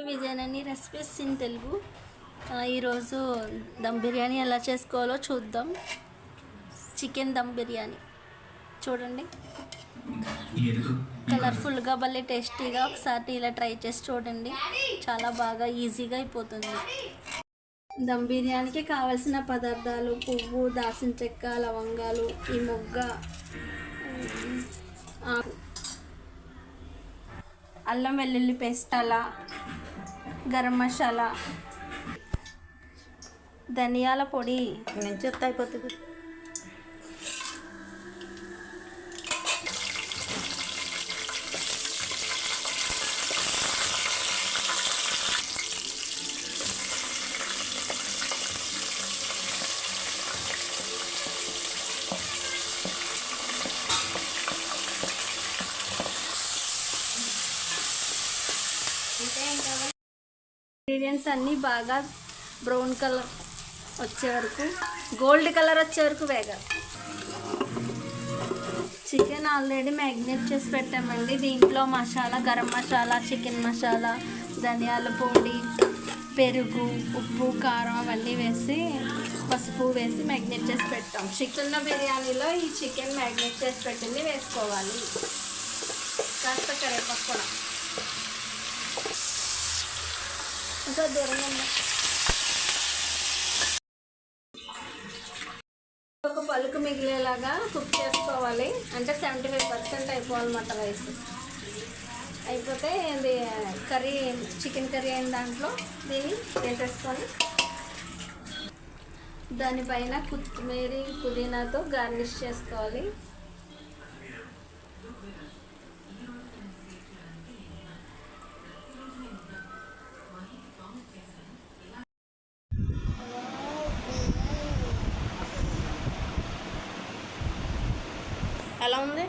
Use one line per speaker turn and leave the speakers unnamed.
విజయనని recipes in Telugu. ఈరోజు దమ్ బిర్యానీ ఎలా చేసుకోవాలో చూద్దాం. చికెన్ దమ్ బిర్యానీ చూడండి, కలర్ఫుల్గా భలే టేస్టీగా. ఒకసారి ఇలా ట్రై చేసి చూడండి, చాలా బాగా ఈజీగా అయిపోతుంది. దమ్ బిర్యానీకి కావాల్సిన పదార్థాలు: పువ్వు, దాల్చిన చెక్క, లవంగాలు, ఈ మొగ్గ, అల్లం వెల్లుల్లి పేస్ట్, అలా గరం మసాలా, ధనియాల పొడి.
నేను చెప్తా అయిపోతుంది.
ఇంగ్రీడియంట్స్ అన్నీ బాగా బ్రౌన్ కలర్ వచ్చే వరకు, గోల్డ్ కలర్ వచ్చే వరకు వేగాలి. చికెన్ ఆల్రెడీ మ్యాగ్నేట్ చేసి పెట్టామండి. దీంట్లో మసాలా, గరం మసాలా, చికెన్ మసాలా, ధనియాల పొడి, పెరుగు, ఉప్పు, కారం అవన్నీ వేసి, పసుపు వేసి మ్యాగ్నేట్ చేసి పెట్టాం. చికెన్ బిర్యానీలో ఈ చికెన్ మ్యాగ్నేట్ చేసి పెట్టింది వేసుకోవాలి. కాస్త కరివేపాకు కూడా. ఇంకా దూరంగా ఒక పలుకు మిగిలేలాగా కుక్ చేసుకోవాలి. అంటే 75% అయిపోవాలన్నమాట రైస్. అయిపోతే ఇది కర్రీ, చికెన్ కర్రీ అయిన దాంట్లో దీన్ని వేసేసుకొని దానిపైన కొత్తిమీర, పుదీనాతో గార్నిష్ చేసుకోవాలి.
ఎలా ఉంది?